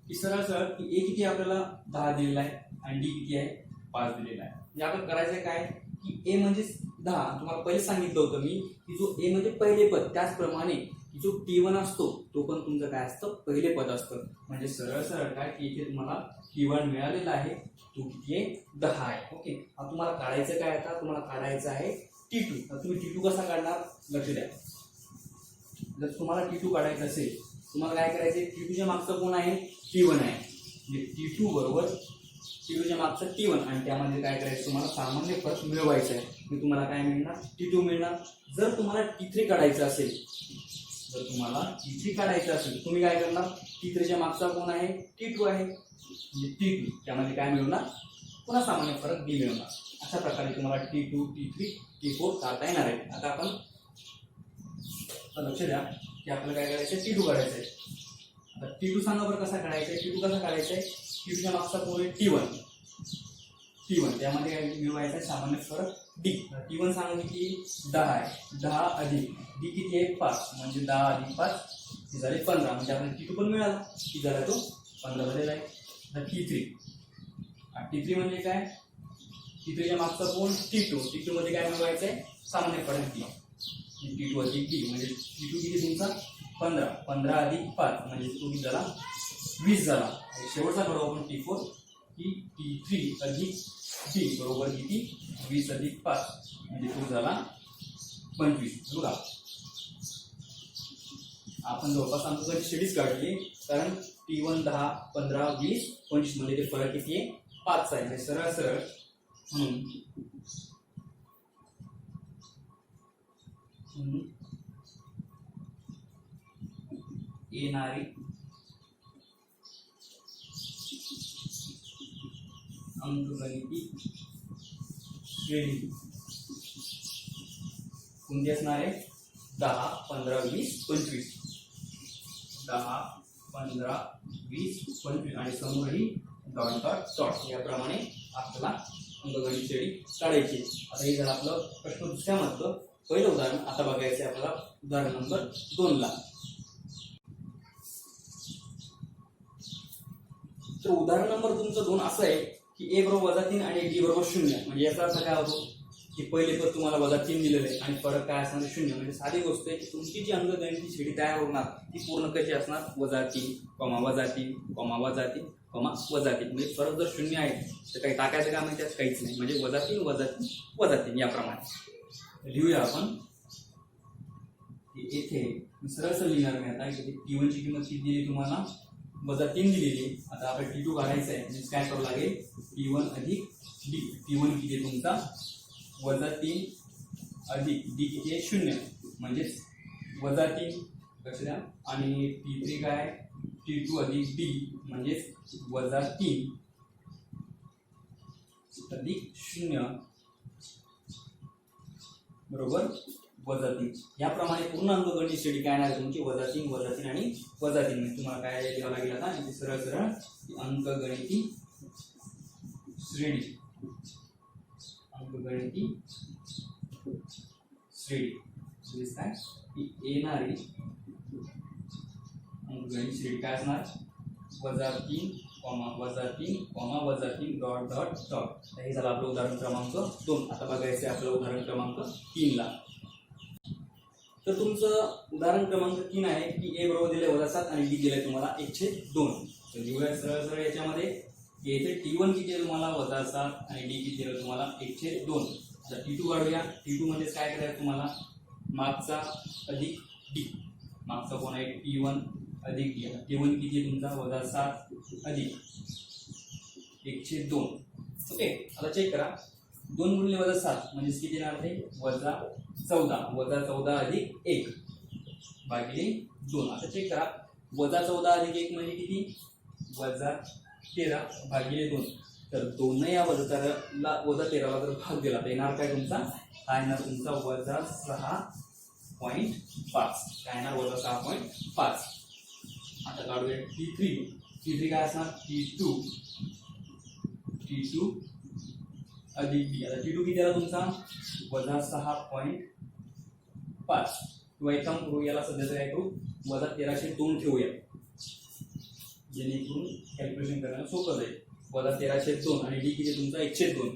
की सरळ सरळ की A किती आपल्याला 10 दिलेला आहे आणि D किती आहे 5 दिलेला आहे. म्हणजे आपण करायचं काय की A म्हणजे 10 तुम्हाला पहिले सांगितलं होतं मी की जो A म्हणजे पहिले पद त्याचप्रमाणे की जो T1 असतो तो पण तुमचं काय असतं, पहिले पद असतं. म्हणजे सरळ सरळ काय की इथे तुम्हाला T1 मिळालेला आहे, तो किती आहे, 10 आहे. ओके, आता तुम्हाला काढायचं काय, आता तुम्हाला काढायचं आहे T2. तर तुम्ही T2 कसा काढणार, लक्ष द्या. जर तुम्हाला T2 काढायचं असेल, तुम्हाला काय करायचं, T2च्या मागचं कोण आहे, T1 आहे. म्हणजे T2 बरोबर T2च्या मागचं T1 आणि त्यामध्ये काय करायचं, तुम्हाला सामान्य फरक मिळवायचा आहे. मी तुम्हाला काय मिळणार, T2 मिळणार. जर तुम्हाला T3 काढायचं असेल, जर तुम्हाला T3 काढायचं असेल, तुम्ही काय करणार, T3च्या मागचा कोण आहे, T2 आहे. म्हणजे T2 त्यामध्ये काय मिळवणार, पुन्हा सामान्य फरक D मिळवणार. अशा प्रकारे तुम्हाला T2, T3, T4 काढता येणार आहे. आता आपण लक्ष द्या की आपल्याला काय करायचं आहे, T2 काढायचं आहे. आता T2 सांगा बरं कसा काढायचा आहे, T2 कसा काढायचा आहे, T2च्या मागचा कोण आहे, T1. त्यामध्ये काय मिळवायचा आहे, सामान्य फरक D. T1 सांगा किती, 10 आहे. 10 अधिक D किती आहे, 5. म्हणजे 10 अधिक 5 हे झाले 15. म्हणजे आपल्याला T2 पण मिळाला, किती झाला तो, 15 झालेला आहे. आता T3 म्हणजे काय, T3च्या मागचा कोण, T2 मध्ये काय मिळवायचं आहे, सामान्य फरक D. T2 अधिक D म्हणजे T2 किती तुमचा, 15 अधिक 5 म्हणजे तो किती झाला, 20 झाला. शेवटचा करू आपण T4 की T3 अधिक D बरोबर किती, 20 अधिक 5 म्हणजे तो झाला 25. बघा आपण जवळपास अंकगणित स्टडीज काढली, कारण T1 10, 15, 20, 25 मध्ये ते फरक किती आहे, 5 आहे. म्हणजे सरळ सरळ म्हणून येणारी अंकगणिती श्रेणी कोणती असणार आहे, 10, 15, 20, 25. 10, 15, 20, 25 आणि समोर ही डॉट डॉट डॉट याप्रमाणे आपल्याला अंकगणित श्रेणी काढायची. आता हे झालं आपलं प्रश्न दुसऱ्यामधलं पहिलं उदाहरण. आता बघायचं आहे आपल्याला उदाहरण नंबर 2 ला. तर उदाहरण नंबर तुमचं 2 असं आहे की A बरोबर -3 आणि D बरोबर 0. म्हणजे याचा अर्थ काय होतो की पहिले पद तुम्हाला -3 दिलेलं आहे आणि फरक काय असणार, 0. म्हणजे साधी गोष्ट आहे की तुमची जी अंकगणिती श्रेणी तयार होणार ती पूर्ण कशी असणार, -3, -3, -3, -3. म्हणजे फरक जर 0 आहे तर काही टाकायचं काम आहे, त्यात काहीच नाही. म्हणजे -3, -3 याप्रमाणे लिहूया आपण. येथे सरळ सरळ लिहिणार मी आता की T1 ची किंमत किती दिली तुम्हाला, -3 दिलेली. आता आपण T2 काढायचं आहे, म्हणजे काय करावं लागेल, T1 अधिक D. T1 किती आहे तुमचा, -3 अधिक D किती आहे, 0. म्हणजे -3 लक्ष द्या. आणि T3 काय, T2 अधिक D म्हणजे -3 अधिक 0 बरोबर -3. याप्रमाणे पूर्ण अंकगणित श्रेणी काय आहे तुमची, -3, -3 आणि -3. म्हणजे तुम्हाला काय लिहावं लागेल आता, इथे सरळ सरळ अंकगणिती श्रेणी काय की येणारी अंकगणित श्रेणी काय असणार, -3, -3, डॉट डॉट डॉट. हे झालं आपलं उदाहरण क्रमांक 2. आता बघायचं आहे आपलं उदाहरण क्रमांक 3 ला. तर तुमचं उदाहरण क्रमांक 3 आहे की A बरोबर दिले -7 आणि D दिले तुम्हाला 1/2. तर लिहूया सरळ सरळ याच्यामध्ये. येथे T1 किती आहे तुम्हाला, -7 आणि D किती दिलं तुम्हाला, 1/2. आता T2 काढूया. T2 मध्ये काय करायचं तुम्हाला, मागचा अधिक D. मागचा कोण आहे, T1 अधिक D. T1 किती आहे तुमचा, -7 अधिक 1/2. ओके, आता चेक करा. 2 गुणिले -7 म्हणजे किती येणार ते, -14 अधिक 1 भागिले 2. आता चेक करा, -14 अधिक 1 म्हणजे किती, -13 भागिले 2. तर 2 या -13ला जर भाग दिला तर येणार काय तुमचा, काय येणार तुमचा, -6.5. काय येणार, -6.5. आता काढूया T3 काय असणार, T2 अधिक D. आता T2 किती आला तुमचा, -6.5. किंवा एक काम करू, याला सध्याचं काय करू, -1302 ठेवूया, जेणेकरून कॅल्क्युलेशन करायला सोपं जाईल. -1302 आणि D किती तुमचा, 1/2.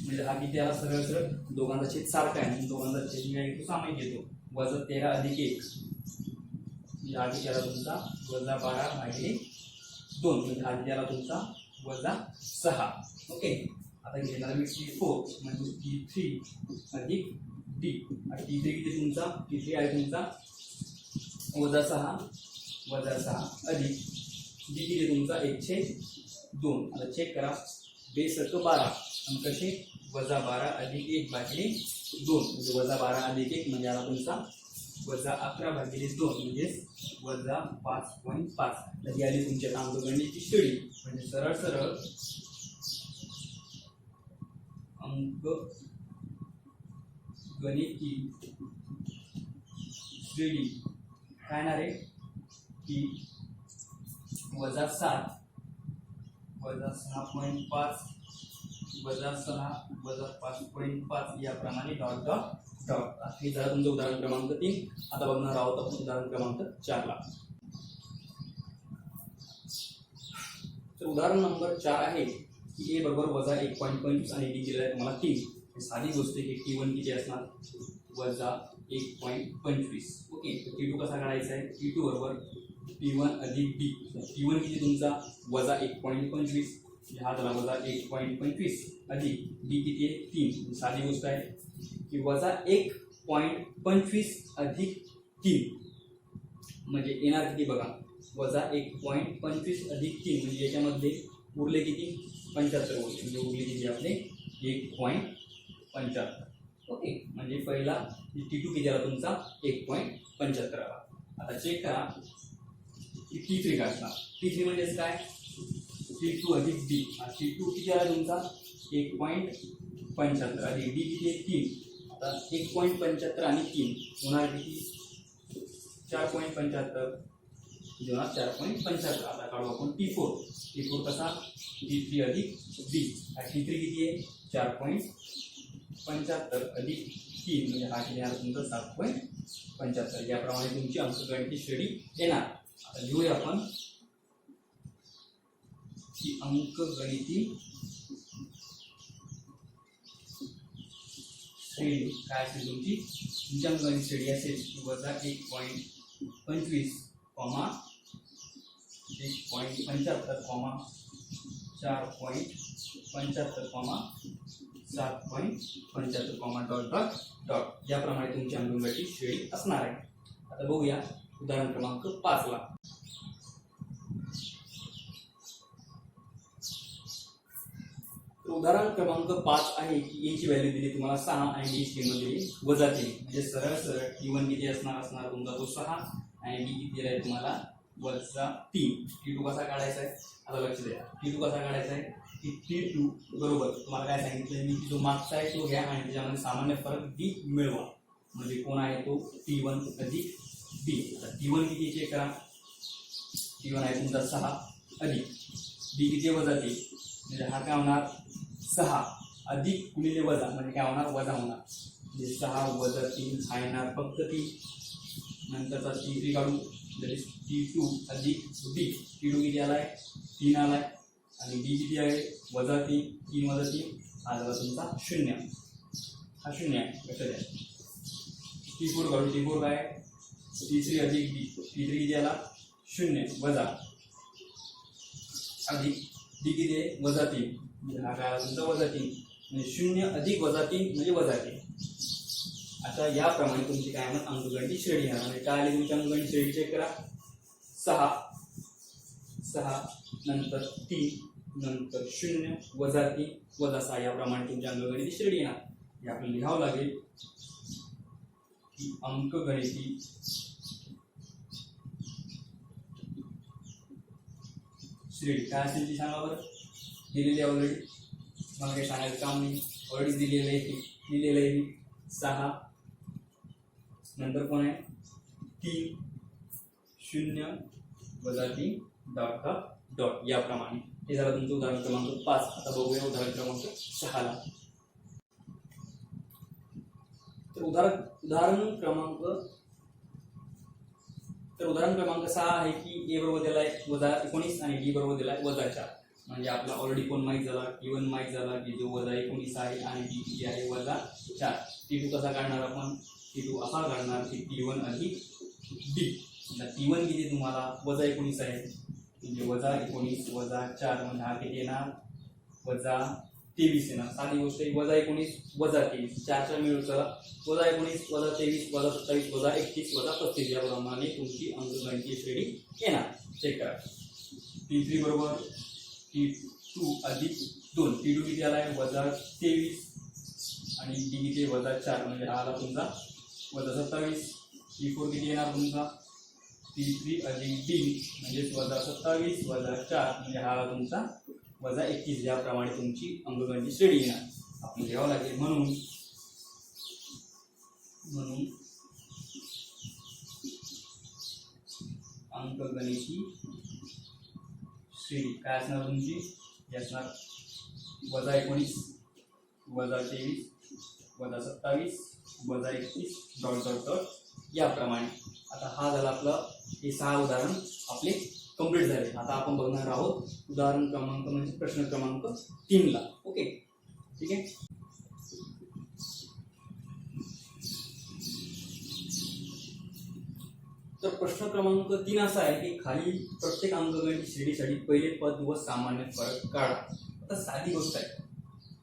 म्हणजे हा किती आला, सरळ सरळ दोघांचा छेद सारखा आहे, दोघांचा छेद मी काय घेतो, सामायिक घेतो. वजा 13 अधिक 1 आधी त्याला तुमचा वजा 12 भागिले 2 म्हणजे आधी त्याला तुमचा वजा 6. ओके, आता घेणार मी T4 म्हणजे T3 अधिक D. T3 किती तुमचा? T3 आहे तुमचा वजा 6 अधिक D किती तुमचा 1/2. आता चेक करा, बेस असतो 12 आणि कसे वजा 12 अधिक 1 भागिले 2 म्हणजे वजा 12 अधिक 1 म्हणजे आला तुमचा वजा 11 भागिले 2 म्हणजे वजा 5.5. तर ही आली तुमच्या अंकगणिताची श्रेणी. म्हणजे सरळ सरळ अंकगणिती श्रेणी काय येणार आहे की वजा 7 वजा 6.5 वजा 6 वजा 5.5 याप्रमाणे डॉट डॉट डॉट. हे झालं तुमचं उदाहरण क्रमांक 3. आता बघणार आहोत आपण उदाहरण क्रमांक 4 ला. तर उदाहरण नंबर 4 आहे की ए बरोबर वजा 1.25 आणि डी दिलेला आहे तुम्हाला 3. साधी गोष्ट आहे की T1 किती असणार वजा 1.25. ओके, तर T2 कसा काढायचा आहे? T2 बरोबर T1 अधिक D. T1 किती तुमचा वजा 1.25 हा झाला वजा 1.25 अधिक D किती आहे 3. साधी गोष्ट आहे की वजा 1.25 अधिक 3 म्हणजे येणार किती बघा वजा 1.25 अधिक 3 म्हणजे याच्यामध्ये उरले किती 75 उरले म्हणजे उरले किती आपले 1.75. ओके, म्हणजे पहिला T2 किती आला तुमचा 1.75 आला. आता चेक करा की T3 काढता. T3 म्हणजेच काय T2 अधिक D. T2 किती आला तुमचा 1.75 अधिक D किती आहे 3. आता 1.75 आणि 3 होणार किती 4.75 जेव्हा 4.75. आता काढू आपण T4 कसा T3 अधिक D. T3 किती आहे 4.75 अधिक 3 म्हणजे हा किती आहे तुमचा 7.75. याप्रमाणे तुमची अंकगणिती श्रेणी येणार. आता लिहूया आपण की अंकगणिती श्रेणी काय असेल तुमची अंकगणित श्रेणी असेल की वजा 1.25 comma 1.75 comma 4.75 comma 7.75 comma dot dot dot. याप्रमाणे तुमची अंकगणिती श्रेणी असणार आहे. आता बघूया उदाहरण क्रमांक 5 ला. उदाहरण क्रमांक 5 आहे की ए ची व्हॅल्यू दिली तुम्हाला 6 आणि डी ची किंमत दिली वजा 3. म्हणजे सरळ सरळ T1 किती असणार तुमचा तो 6 आणि डी किती दिलाय तुम्हाला वजा 3. T2 कसा काढायचा आहे आता लक्ष द्या. T2 कसा काढायचा आहे की T2 बरोबर तुम्हाला काय सांगितलं मी जो मागचा आहे तो घ्या आणि त्याच्यामध्ये सामान्य फरक D मिळवा. म्हणजे कोण आहे तो T1 अधिक D. T1 किती चेक करा. T1 आहे तुमचा 6 अधिक D किती वजा 3 म्हणजे हा काय होणार 6 अधिक गुणिले वजा म्हणजे काय होणार वजा होणार. म्हणजे 6 वजा 3 हा येणार फक्त 3. नंतरचा T3 काढू T2 अधिक D. T2 किती आलाय 3 आलाय आणि D किती आहे वजा 3 वजा 3 हा झाला तुमचा 0. हा 0 आहे लक्षात द्या. T4 काढू. T4 काय T3 अधिक D. T3 किती आला 0 वजा अधिक D किती आहे वजा 3 म्हणजे हा काय तुमचा वजा 3 म्हणजे 0 अधिक वजा 3 म्हणजे वजा 3. आता याप्रमाणे तुमची काय म्हणत अंकगणित श्रेणी आहे. म्हणजे काय आली तुमची अंकगणित श्रेणी चेक करा. 6 नंतर 3 नंतर 0 वजा 3 वजा 6 याप्रमाणे तुमची अंकगणित श्रेणी येणार. हे आपल्याला लिहावं लागेल की अंकगणिती श्रेणी काय असेल ती सांगा बरं. दिलेली ऑलरेडी मला काही सांगायचं काम नाही. ऑलरेडी दिलेलं आहे की लिहिलेलं आहे 6 नंतर कोण आहे 3 0 वजा 3 डॉट डॉट डॉट याप्रमाणे. हे झालं तुमचं उदाहरण क्रमांक 5. आता बघूया उदाहरण क्रमांक 6 ला. तर उदाहरण क्रमांक 6 आहे की ए बरोबर दिलाय वजा 19 आणि डी बरोबर दिलाय वजा 4. म्हणजे आपला ऑलरेडी कोण माहीत झाला T1 माहीत झाला की जो वजा 19 आहे आणि डी किती आहे वजा 4. T2 कसा काढणार आपण T2 असा काढणार की T1 अधिक D. T1 किती तुम्हाला वजा 19 आहे, म्हणजे वजा 19 वजा 4 म्हणजे हा किती येणार वजा 23 येणार. साधी गोष्ट आहे, वजा 19 वजा 23, 4 मिळवचा वजा 19 वजा 23 वजा 27 वजा 31 वजा 35 याप्रमाणे तुमची अंकगणितीय श्रेणी येणार. चेक करा. T3 बरोबर T2 अधिक 2. T2 किती आला आहे वजा 23 आणि D किती वजा 4 म्हणजे हा आला तुमचा वजा 27. T4 किती येणार तुमचा T3 अधिक D म्हणजे वजा 27 वजा 4 म्हणजे हा आला तुमचा वजा 21. याप्रमाणे तुमची अंकगणितीय श्रेणी येणार. आपण घ्यावं लागेल म्हणून अंकगणितीय श्रेणी काय असणार तुमची असणार वजा 19 वजा 23 वजा 27 वजा 31 डॉट डॉट डॉट याप्रमाणे. आता हा झाला आपलं हे 6 उदाहरण आपले कंप्लीट झाले. आता आपण बघणार आहोत उदाहरण क्रमांक म्हणजे प्रश्न क्रमांक 3 ला. ओके ठीक आहे. तर प्रश्न क्रमांक 3 असा आहे की खाली प्रत्येक अंकगणित श्रेणीसाठी पहिले पद व सामान्य फरक काढा. आता साधी गोष्ट आहे,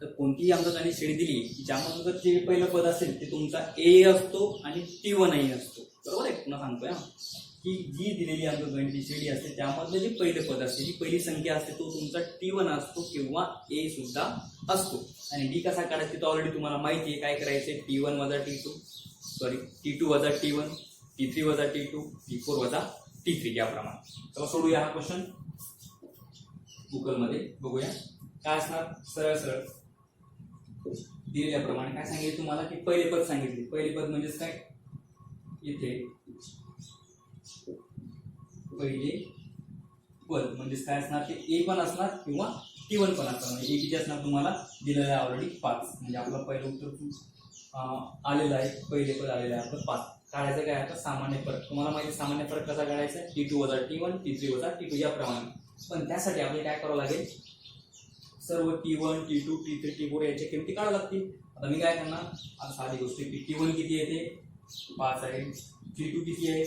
तर कोणतीही अंकगणित श्रेणी दिली की ज्यामध्ये जे पहिलं पद असेल ते तुमचा ए असतो आणि T1 असतो. बरोबर आहे. पुन्हा सांगतोय की जी दिलेली अंकगणितीय श्रेणी असते त्यामधलं जे पहिले पद असते, जी पहिली संख्या असते तो तुमचा T1 असतो किंवा ए सुद्धा असतो. आणि डी कसा काढायचा तो ऑलरेडी तुम्हाला माहिती आहे. काय करायचे T1 वजा T2 सॉरी T2 वजा T1 T3 वजा T2 T4 वजा T3 याप्रमाणे. चला सोडूया हा क्वेश्चन. गुगलमध्ये बघूया काय असणार. सरळ सरळ दिलेल्याप्रमाणे काय सांगितले तुम्हाला की पहिले पद सांगितले. पहिले पद म्हणजेच काय इथे पहिले पद म्हणजेच काय असणार ते ए पण असणार किंवा T1 पण असणार. म्हणजे ए किती असणार तुम्हाला दिलेलं आहे ऑलरेडी 5. म्हणजे आपलं पहिलं उत्तर आलेलं आहे. पहिले पद आलेलं आहे आपलं 5. काढायचं काय आता सामान्य फरक. तुम्हाला माहिती सामान्य फरक कसा काढायचा आहे T2 वजा T1 T3 वजा T2 याप्रमाणे. पण त्यासाठी आपल्याला काय करावं लागेल सर्व T1 T2 T3 T4 याच्या किमती काढाव्या लागतील. आता मी काय करणार आता साधी गोष्ट की T1 किती येते 5 आहे, T2 किती आहे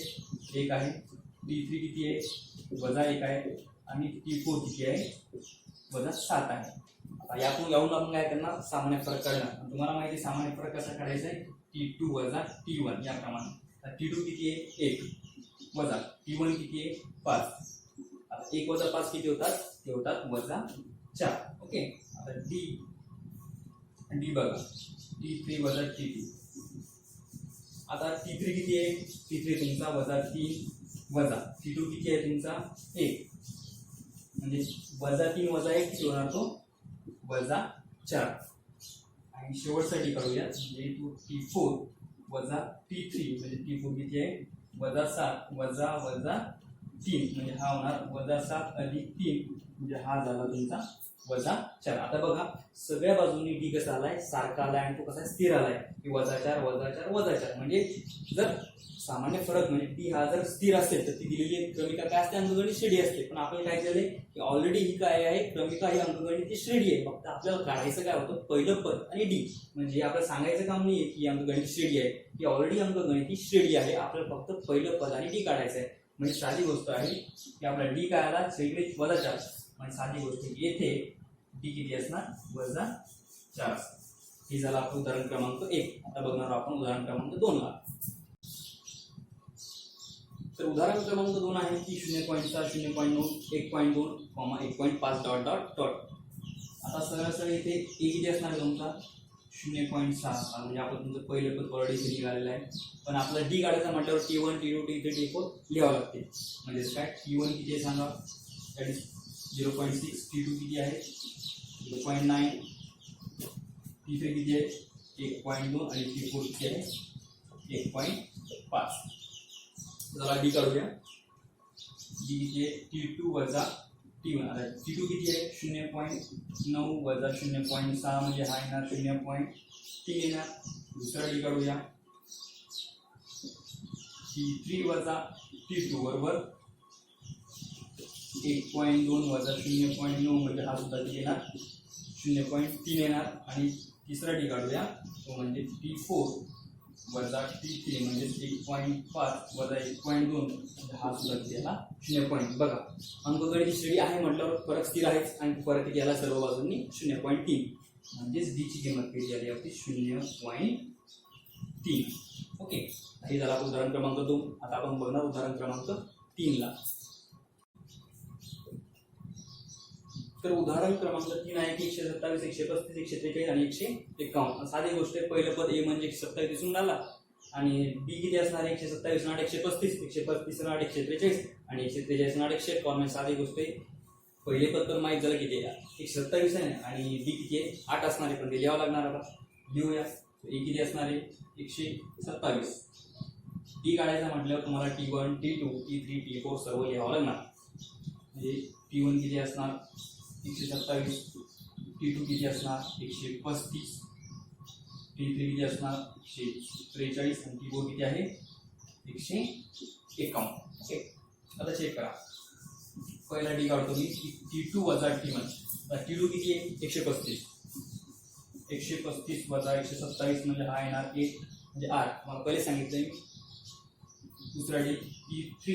1 आहे, T3 किती आहे वजा 1 आहे आणि T4 किती आहे वजा 7 आहे. आता यातून आपण काय करणार सामान्य फरक काढणार. तुम्हाला माहिती सामान्य फरक कसा काढायचा आहे T2 वजा T1 याप्रमाणे. T2 किती आहे 1 वजा T1 किती आहे 5. आता 1 वजा 5 किती होतात ते होतात वजा 4. ओके. आता डी बघा T3 वजा T2. आता T3 किती आहे T3 तुमचा वजा 3 वजा T2 किती आहे तुमचा 1 म्हणजे वजा 3 वजा 1 किती होणार तो वजा 4. आणि शेवटसाठी करूया म्हणजे T4 वजा T3 म्हणजे T4 किती आहे वजा 7 वजा वजा 3 म्हणजे हा होणार वजा 7 अधिक 3 म्हणजे हा झाला तुमचा वजा 4. आता बघा सगळ्या बाजूनी डी कसा आलाय सारखा आलाय आणि तो कसा स्थिर आलाय की वजा 4 वजा 4 वजा 4. म्हणजे जर सामान्य फरक म्हणजे टी हा जर स्थिर असेल तर ती दिलेली क्रमिका काय असते अंकगणित श्रेणी असते. पण आपण काय केलंय की ऑलरेडी ही काय आहे क्रमिका ही अंकगणित श्रेणी आहे. फक्त आपल्याला काढायचं काय होतं पहिलं पद आणि डी. म्हणजे आपल्याला सांगायचं काम नाही आहे की अंकगणित श्रेणी आहे, ही ऑलरेडी अंकगणित श्रेणी आहे. आपल्याला फक्त पहिलं पद आणि डी काढायचं आहे. म्हणजे साधी गोष्ट आहे की आपला डी काय आला सगळे वजा 4. म्हणजे साधी गोष्ट येथे डी किती असणार वजा 4. हे झालं आपलं उदाहरण क्रमांक 1. आता बघणार आपण उदाहरण क्रमांक 2 ला. तर उदाहरण क्रमांक 2 आहे की 0.4 0.9 1.2 1.5 डॉट डॉट डॉट. आता सरळ सरळ इथे ए किती असणार आहे तुमचा 0.6 म्हणजे आपण तुमचं पहिलं पद ऑलरेडी निघालेलं आहे. पण आपलं डी काढायचं म्हटल्यावर T1 T2 T3 T4 लिहावं लागते. म्हणजे काय T1 किती आहे सांगा 0.6 T2 किती आहे 0.9 T3 किती आहे 1.2 आणि T4 किती आहे 1.5. चला डी काढूया. डी किती आहे T2 वजा T1. आता T2 किती आहे 0.9 वजा 0.6 म्हणजे हा येणार 0.3 येणार. दुसरा डी काढूया T3 वजा T2 बरोबर 1.2 वजा 0.9 म्हणजे हा सुद्धा किती येणार 0.3 येणार. आणि तिसरा डी काढूया तो म्हणजे T4 वजा T3 म्हणजे 1.5 वजा 1.2 हा सुद्धा याला 0. बघा अंकगणित श्रेणी आहे म्हटल्यावर फरक स्थिर आहेच आणि फरक याला सर्व बाजूंनी 0.3 म्हणजेच डी ची किंमत किती आली होती 0.3. ओके, हे झालं उदाहरण क्रमांक 2. आता आपण बघणार उदाहरण क्रमांक 3 ला. तर उदाहरण क्रमांक 3 आहे की 127, 135, 143 आणि 151. साधी गोष्ट आहे. पहिलं पद ए म्हणजे 127 दिसून आला आणि बी किती असणार आहे 127 8 135, 135 8 143 आणि 143 8 151. म्हणजे साधी गोष्ट आहे. पहिले पद तर माहीत झालं किती आहे 127 आहे आणि बी किती आहे 8 असणार आहे, पण ते लिहावं लागणार. आता लिहूया. ए किती असणार आहे 127. टी काढायचा म्हटल्यावर तुम्हाला T1 T2 T3 T4 सर्व लिहावं लागणार. म्हणजे T1 किती असणार 127, T2 किती असणार 135, T3 किती असणार 143 आणि T4 किती आहे 151. ओके, आता चेक करा. पहिला डी काढतो मी T2 वजा T1. T2 किती आहे 135, 135 वजा 127 म्हणजे हा येणार 1 म्हणजे 8. मला पहिले सांगितलं मी. दुसरा डी T3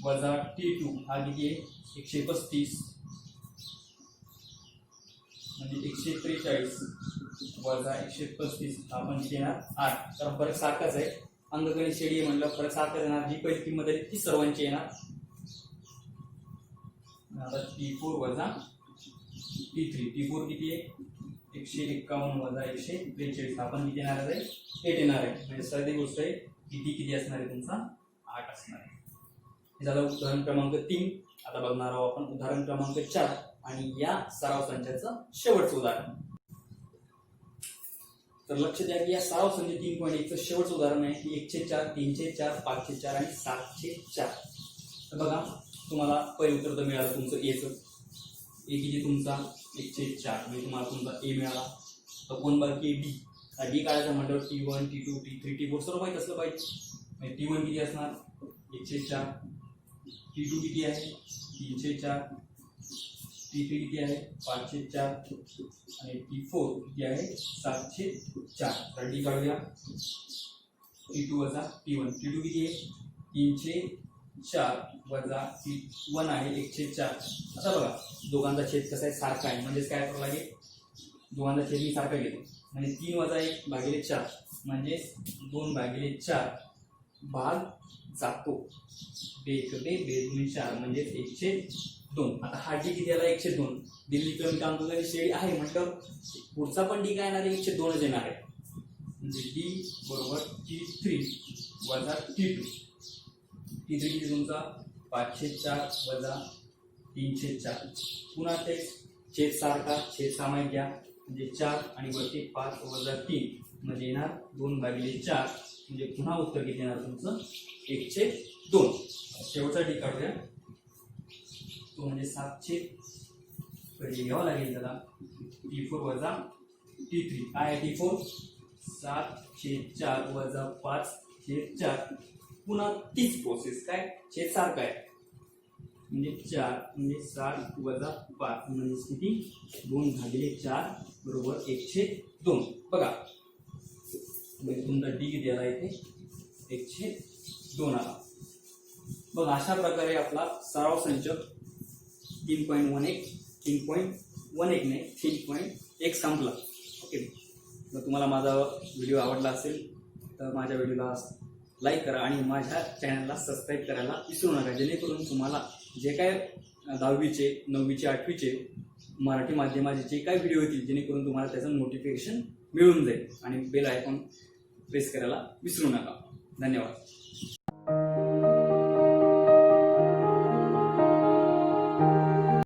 वजा T2 हा किती आहे 135 म्हणजे 143 वजा 135 हा पण किती येणार 8. कारण फरक सारखाच आहे. अंकगणित श्रेणी म्हटलं फरक सारखाच येणार. जी पहिली किंमत आहे ती सर्वांची येणार. आता T4 वजा T3. T4 किती आहे 151 वजा 143 हा पण किती येणार आहे 8 येणार आहे. म्हणजे साधी गोष्ट आहे की डी किती असणार आहे तुमचा 8 असणार आहे. हे झालं उदाहरण क्रमांक 3. आता बघणार आहोत आपण उदाहरण क्रमांक 4 आणि या सराव संचाचं शेवटचं उदाहरण. तर लक्ष द्या की या सराव संच 3.1 चं शेवटचं उदाहरण आहे की 104, 304, 504 आणि 704. तर बघा तुम्हाला पहिलं उत्तर तर मिळालं तुमचं एचं. ए किती तुमचा 104 म्हणजे तुम्हाला तुमचा ए मिळाला. तर कोण बाकी डी. डी काढायचा म्हटल्यावर T1 T2 T3 T4 सर्व माहीत असलं पाहिजे. T1 किती असणार 104, T2 किती आहे 304, T3 किती आहे 504 आणि T4 किती आहे 704. तर डी काढूया. T2 वजा T1. T2 किती आहे 304 वजा T1 आहे 104. आता बघा दोघांचा छेद कसा आहे सारखा आहे. म्हणजेच काय करावं लागेल दोघांचा छेद मी सारखा घेतो. म्हणजे 3 वजा 1 भागिले 4 म्हणजे 2 भागिले 4 भाग जातो. बेदुनी 4 म्हणजे 102. आता हा डी किती आला 102. दिल्ली क्रमिक अंकगणित श्रेणी आहे म्हटलं पुढचा पण डी काय येणार आहे 102च येणार आहे. म्हणजे डी बरोबर T3 वजा T2. T3 किती तुमचा 504 वजा 304. पुन्हा ते छेद सारखा छेद सामायिक घ्या म्हणजे 4 आणि वरती 5 वजा 3 म्हणजे येणार 2 भागिले 4 म्हणजे पुन्हा उत्तर किती येणार तुमचं 102. शेवटचा डी काढूया. तो म्हणजे 700 कडे घ्यावा लागेल त्याला. T4 वजा T3 काय आहे T4 7/4 वजा 5/4. पुन्हा तीच प्रोसेस काय छेद सारखा आहे म्हणजे 4 म्हणजे 7 वजा 5 म्हणजे किती 2 भागिले 4 बरोबर 102. बघा म्हणजे तुमचा डी किती आला इथे 102 आला. बघा अशा प्रकारे आपला सराव संच 3.1 ने 3.1 संपला. ओके, जर तुम्हाला माझा व्हिडिओ आवडला असेल तर माझ्या व्हिडिओला लाईक करा आणि माझ्या चॅनलला सबस्क्राईब करायला विसरू नका. जेणेकरून तुम्हाला जे काय 10वीचे 9वीचे 8वीचे मराठी माध्यमाचे जे काय व्हिडिओ येतील जेणेकरून तुम्हाला त्याचं नोटिफिकेशन मिळून जाईल. आणि बेल आयकॉन प्रेस करायला विसरू नका. धन्यवाद.